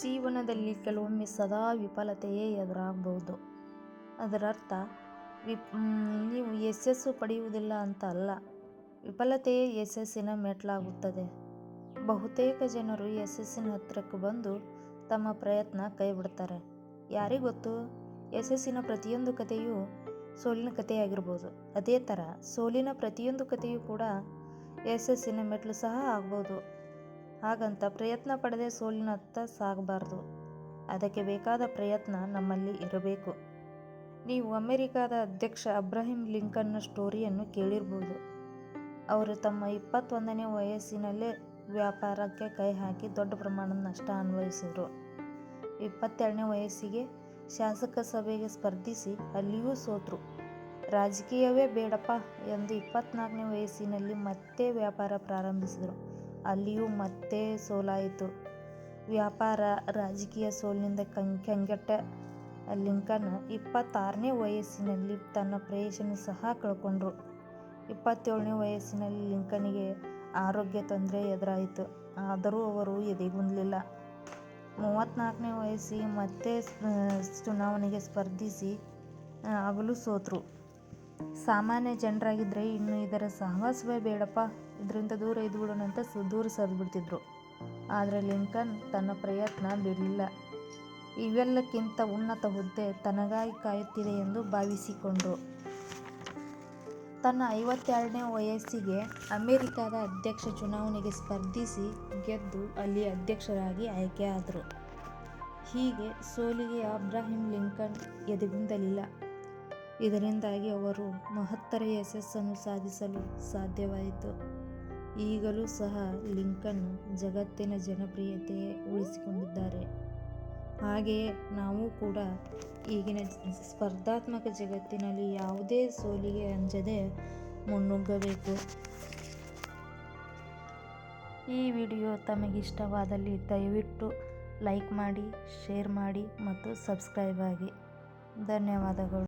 ಜೀವನದಲ್ಲಿ ಕೆಲವೊಮ್ಮೆ ಸದಾ ವಿಫಲತೆಯೇ ಎದುರಾಗಬಹುದು. ಅದರರ್ಥ ನೀವು ಯಶಸ್ಸು ಪಡೆಯುವುದಿಲ್ಲ ಅಂತ ಅಲ್ಲ. ವಿಫಲತೆಯೇ ಯಶಸ್ಸಿನ ಮೆಟ್ಲಾಗುತ್ತದೆ. ಬಹುತೇಕ ಜನರು ಯಶಸ್ಸಿನ ಹತ್ತಿರಕ್ಕೆ ಬಂದು ತಮ್ಮ ಪ್ರಯತ್ನ ಕೈಬಿಡ್ತಾರೆ. ಯಾರಿಗೊತ್ತು, ಯಶಸ್ಸಿನ ಪ್ರತಿಯೊಂದು ಕಥೆಯೂ ಸೋಲಿನ ಕಥೆಯಾಗಿರ್ಬೋದು. ಅದೇ ಥರ ಸೋಲಿನ ಪ್ರತಿಯೊಂದು ಕಥೆಯೂ ಕೂಡ ಯಶಸ್ಸಿನ ಮೆಟ್ಲು ಸಹ ಆಗ್ಬೋದು. ಹಾಗಂತ ಪ್ರಯತ್ನ ಪಡದೆ ಸೋಲಿನತ್ತ ಸಾಗಬಾರ್ದು. ಅದಕ್ಕೆ ಬೇಕಾದ ಪ್ರಯತ್ನ ನಮ್ಮಲ್ಲಿ ಇರಬೇಕು. ನೀವು ಅಮೆರಿಕಾದ ಅಧ್ಯಕ್ಷ ಅಬ್ರಹಂ ಲಿಂಕನ್ನ ಸ್ಟೋರಿಯನ್ನು ಕೇಳಿರ್ಬೋದು. ಅವರು ತಮ್ಮ 21ನೇ ವಯಸ್ಸಿನಲ್ಲೇ ವ್ಯಾಪಾರಕ್ಕೆ ಕೈ ಹಾಕಿ ದೊಡ್ಡ ಪ್ರಮಾಣದ ನಷ್ಟ ಅನುಭವಿಸಿದರು. 22ನೇ ವಯಸ್ಸಿಗೆ ಶಾಸಕ ಸಭೆಗೆ ಸ್ಪರ್ಧಿಸಿ ಅಲ್ಲಿಯೂ ಸೋತರು. ರಾಜಕೀಯವೇ ಬೇಡಪ್ಪ ಎಂದು 24ನೇ ವಯಸ್ಸಿನಲ್ಲಿ ಮತ್ತೆ ವ್ಯಾಪಾರ ಪ್ರಾರಂಭಿಸಿದರು. ಅಲ್ಲಿಯೂ ಮತ್ತೆ ಸೋಲಾಯಿತು. ವ್ಯಾಪಾರ, ರಾಜಕೀಯ ಸೋಲಿನಿಂದ ಕಂಗೆಟ್ಟ ಲಿಂಕನ್ 26ನೇ ವಯಸ್ಸಿನಲ್ಲಿ ತನ್ನ ಪ್ರೇಯಸಿಯನ್ನು ಸಹ ಕಳ್ಕೊಂಡ್ರು. 27ನೇ ವಯಸ್ಸಿನಲ್ಲಿ ಲಿಂಕನ್ನಿಗೆ ಆರೋಗ್ಯ ತೊಂದರೆ ಎದುರಾಯಿತು. ಆದರೂ ಅವರು ಎದೆಗುಂದಲಿಲ್ಲ. 34ನೇ ವಯಸ್ಸಿಗೆ ಮತ್ತೆ ಚುನಾವಣೆಗೆ ಸ್ಪರ್ಧಿಸಿ ಆಗಲೂ ಸೋತರು. ಸಾಮಾನ್ಯ ಜನರಾಗಿದ್ದರೆ ಇನ್ನು ಇದರ ಸಹವಾಸವೇ ಬೇಡಪ್ಪ, ಇದರಿಂದ ದೂರ ಇದ್ದುಬಿಡೋಣ ಅಂತ ದೂರ ಸರಿದ್ಬಿಡ್ತಿದ್ರು. ಆದರೆ ಲಿಂಕನ್ ತನ್ನ ಪ್ರಯತ್ನ ಬಿಡಲಿಲ್ಲ. ಇವೆಲ್ಲಕ್ಕಿಂತ ಉನ್ನತ ಹುದ್ದೆ ತನಗಾಗಿ ಕಾಯುತ್ತಿದೆ ಎಂದು ಭಾವಿಸಿಕೊಂಡ್ರು. ತನ್ನ 52ನೇ ವಯಸ್ಸಿಗೆ ಅಮೆರಿಕಾದ ಅಧ್ಯಕ್ಷ ಚುನಾವಣೆಗೆ ಸ್ಪರ್ಧಿಸಿ ಗೆದ್ದು ಅಲ್ಲಿ ಅಧ್ಯಕ್ಷರಾಗಿ ಆಯ್ಕೆಯಾದರು. ಹೀಗೆ ಸೋಲಿಗೆ ಅಬ್ರಹಂ ಲಿಂಕನ್ ಎದೆಗುಂದಲಿಲ್ಲ. ಇದರಿಂದಾಗಿ ಅವರು ಮಹತ್ತರ ಯಶಸ್ಸನ್ನು ಸಾಧಿಸಲು ಸಾಧ್ಯವಾಯಿತು. ಈಗಲೂ ಸಹ ಲಿಂಕನ್ ಜಗತ್ತಿನ ಜನಪ್ರಿಯತೆ ಉಳಿಸಿಕೊಂಡಿದ್ದಾರೆ. ಹಾಗೆಯೇ ನಾವು ಕೂಡ ಈಗಿನ ಸ್ಪರ್ಧಾತ್ಮಕ ಜಗತ್ತಿನಲ್ಲಿ ಯಾವುದೇ ಸೋಲಿಗೆ ಅಂಜದೆ ಮುನ್ನುಗ್ಗಬೇಕು. ಈ ವಿಡಿಯೋ ತಮಗಿಷ್ಟವಾದಲ್ಲಿ ದಯವಿಟ್ಟು ಲೈಕ್ ಮಾಡಿ, ಶೇರ್ ಮಾಡಿ ಮತ್ತು ಸಬ್ಸ್ಕ್ರೈಬ್ ಆಗಿ. ಧನ್ಯವಾದಗಳು.